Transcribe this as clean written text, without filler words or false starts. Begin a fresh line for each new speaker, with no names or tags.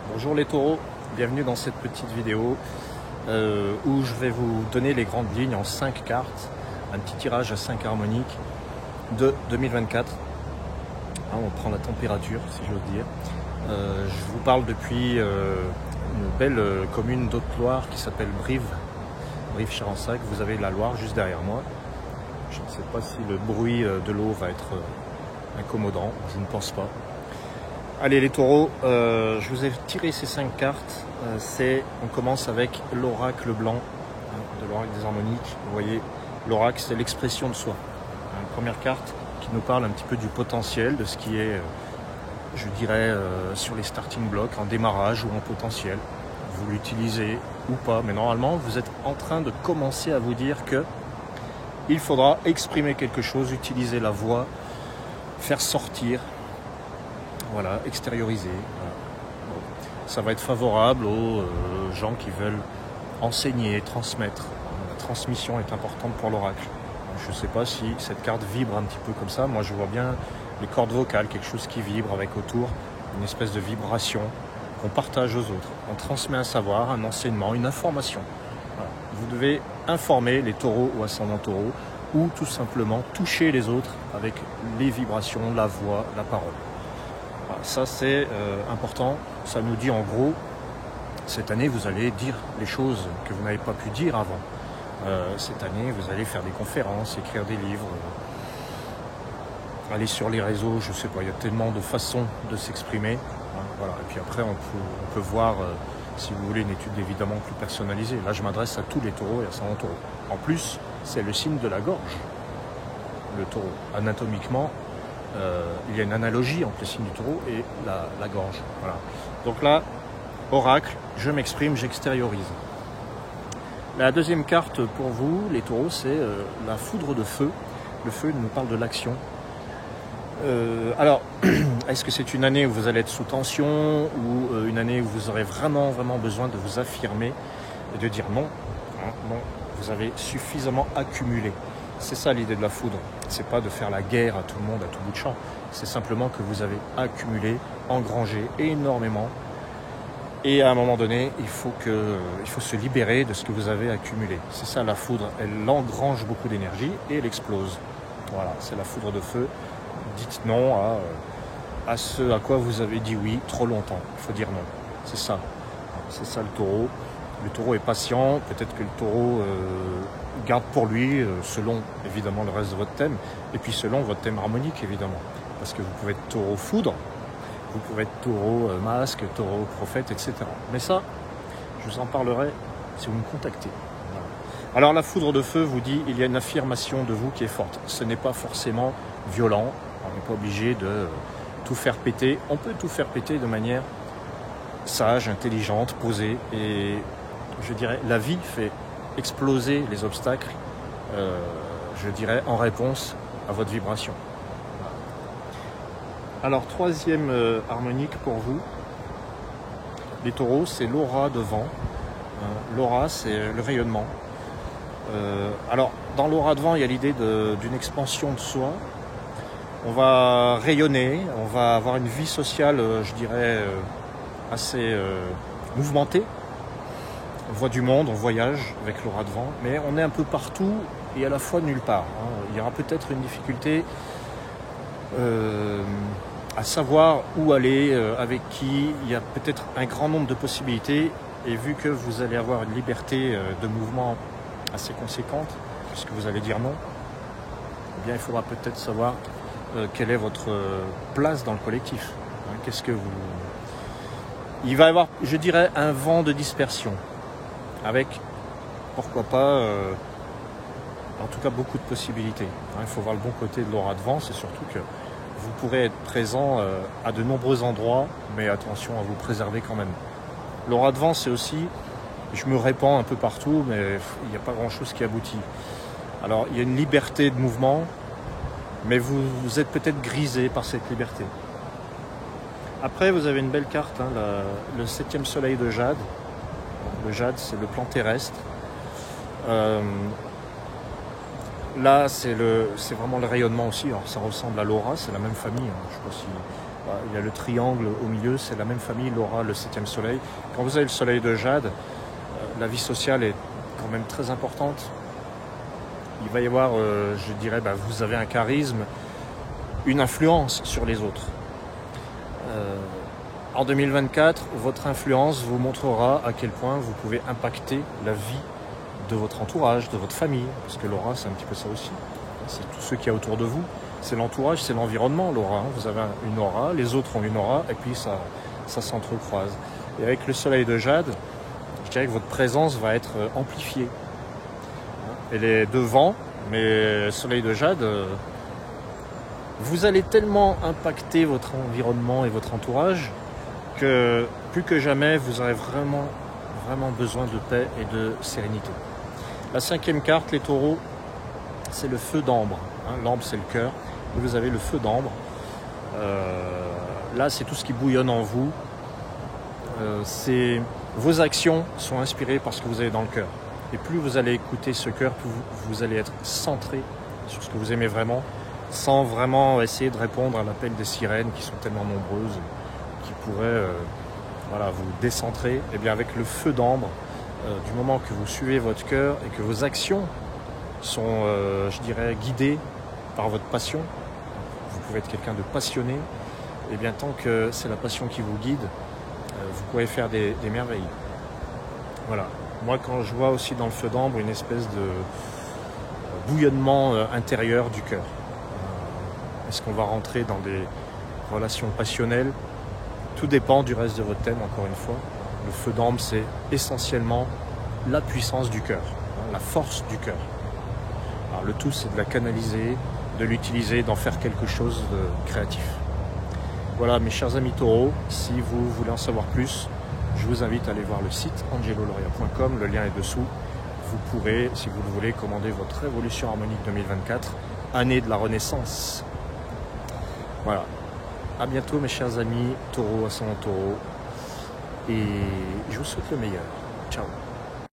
Bonjour les taureaux, bienvenue dans cette petite vidéo où je vais vous donner les grandes lignes en 5 cartes, un petit tirage à 5 harmoniques de 2024. On prend la température si j'ose dire. Je vous parle depuis une belle commune d'Haute-Loire qui s'appelle Brive, Brive-Charensac. Vous avez la Loire juste derrière moi. Je ne sais pas si le bruit de l'eau va être incommodant, je ne pense pas. Allez les taureaux, je vous ai tiré ces 5 cartes. On commence avec l'oracle blanc de l'oracle des harmoniques. Vous voyez, l'oracle c'est l'expression de soi. Une première carte qui nous parle un petit peu du potentiel, de ce qui est, je dirais, sur les starting blocks, en démarrage ou en potentiel. Vous l'utilisez ou pas, mais normalement vous êtes en train de commencer à vous dire que il faudra exprimer quelque chose, utiliser la voix, faire sortir. Voilà, extérioriser. Voilà. Bon. Ça va être favorable aux gens qui veulent enseigner, transmettre. La transmission est importante pour l'oracle. Je ne sais pas si cette carte vibre un petit peu comme ça. Moi, je vois bien les cordes vocales, quelque chose qui vibre avec autour, une espèce de vibration qu'on partage aux autres. On transmet un savoir, un enseignement, une information. Voilà. Vous devez informer les taureaux ou ascendants taureaux ou tout simplement toucher les autres avec les vibrations, la voix, la parole. Ça c'est important, ça nous dit en gros, cette année vous allez dire les choses que vous n'avez pas pu dire avant. Cette année vous allez faire des conférences, écrire des livres, aller sur les réseaux, je sais pas, il y a tellement de façons de s'exprimer. Voilà. Et puis après on peut voir, si vous voulez, une étude évidemment plus personnalisée. Là je m'adresse à tous les taureaux et ascendants taureaux. En plus c'est le signe de la gorge, le taureau, anatomiquement. Il y a une analogie entre le signe du taureau et la gorge. Voilà. Donc là, oracle, je m'exprime, j'extériorise. La deuxième carte pour vous, les taureaux, c'est la foudre de feu. Le feu nous parle de l'action. Alors, est-ce que c'est une année où vous allez être sous tension ou une année où vous aurez vraiment besoin de vous affirmer et de dire non, non, vous avez suffisamment accumulé. C'est ça l'idée de la foudre. C'est pas de faire la guerre à tout le monde, à tout bout de champ. C'est simplement que vous avez accumulé, engrangé énormément. Et à un moment donné, il faut se libérer de ce que vous avez accumulé. C'est ça la foudre. Elle engrange beaucoup d'énergie et elle explose. Voilà, c'est la foudre de feu. Dites non à ce à quoi vous avez dit oui trop longtemps. Il faut dire non. C'est ça. C'est ça le taureau. Le taureau est patient. Peut-être que le taureau garde pour lui, selon évidemment le reste de votre thème, et puis selon votre thème harmonique évidemment. Parce que vous pouvez être taureau foudre, vous pouvez être taureau masque, taureau prophète, etc. Mais ça, je vous en parlerai si vous me contactez. Voilà. Alors la foudre de feu vous dit, il y a une affirmation de vous qui est forte. Ce n'est pas forcément violent, on n'est pas obligé de tout faire péter. On peut tout faire péter de manière sage, intelligente, posée, et je dirais, la vie fait exploser les obstacles, je dirais, en réponse à votre vibration. Alors, troisième harmonique pour vous, les taureaux, c'est l'aura de vent. L'aura, c'est le rayonnement. Alors, dans l'aura de vent, il y a l'idée d'une expansion de soi. On va rayonner, on va avoir une vie sociale, je dirais, assez mouvementée. On voit du monde, on voyage avec l'aura de vent, mais on est un peu partout et à la fois nulle part. Il y aura peut-être une difficulté à savoir où aller, avec qui. Il y a peut-être un grand nombre de possibilités, et vu que vous allez avoir une liberté de mouvement assez conséquente, puisque vous allez dire non, eh bien il faudra peut-être savoir quelle est votre place dans le collectif. Qu'est-ce que vous... Il va y avoir, je dirais, un vent de dispersion. Avec, pourquoi pas, en tout cas beaucoup de possibilités. Il faut voir le bon côté de l'aura de vent, c'est surtout que vous pourrez être présent à de nombreux endroits, mais attention à vous préserver quand même. L'aura de vent, c'est aussi, je me répands un peu partout, mais il n'y a pas grand-chose qui aboutit. Alors, il y a une liberté de mouvement, mais vous êtes peut-être grisé par cette liberté. Après, vous avez une belle carte, le 7e soleil de Jade. Le jade, c'est le plan terrestre. Là, c'est vraiment le rayonnement aussi. Alors, ça ressemble à l'aura, c'est la même famille. Je sais pas si... Il y a le triangle au milieu, c'est la même famille, Laura, le 7e soleil. Quand vous avez le soleil de Jade, la vie sociale est quand même très importante. Il va y avoir, je dirais, vous avez un charisme, une influence sur les autres. En 2024, votre influence vous montrera à quel point vous pouvez impacter la vie de votre entourage, de votre famille, parce que l'aura, c'est un petit peu ça aussi. C'est tout ce qu'il y a autour de vous. C'est l'entourage, c'est l'environnement, l'aura. Vous avez une aura, les autres ont une aura, et puis ça s'entrecroise. Et avec le soleil de Jade, je dirais que votre présence va être amplifiée. Elle est devant, mais le soleil de Jade, vous allez tellement impacter votre environnement et votre entourage que plus que jamais, vous aurez vraiment besoin de paix et de sérénité. La 5e carte, les taureaux, c'est le feu d'ambre. L'ambre, c'est le cœur. Et vous avez le feu d'ambre. Là, c'est tout ce qui bouillonne en vous. Vos actions sont inspirées par ce que vous avez dans le cœur. Et plus vous allez écouter ce cœur, plus vous allez être centré sur ce que vous aimez vraiment, sans vraiment essayer de répondre à l'appel des sirènes qui sont tellement nombreuses, qui pourraient vous décentrer. Et bien avec le feu d'ambre, du moment que vous suivez votre cœur et que vos actions sont, je dirais, guidées par votre passion, vous pouvez être quelqu'un de passionné, et bien tant que c'est la passion qui vous guide, vous pourrez faire des merveilles. Voilà. Moi, quand je vois aussi dans le feu d'ambre une espèce de bouillonnement intérieur du cœur. Est-ce qu'on va rentrer dans des relations passionnelles? Tout dépend du reste de votre thème, encore une fois. Le feu d'ambre, c'est essentiellement la puissance du cœur, la force du cœur. Alors le tout, c'est de la canaliser, de l'utiliser, d'en faire quelque chose de créatif. Voilà, mes chers amis taureaux, si vous voulez en savoir plus, je vous invite à aller voir le site angeloloria.com, le lien est dessous. Vous pourrez, si vous le voulez, commander votre Révolution Harmonique 2024, année de la Renaissance. Voilà. À bientôt mes chers amis taureaux, ascendant taureau. Et je vous souhaite le meilleur. Ciao.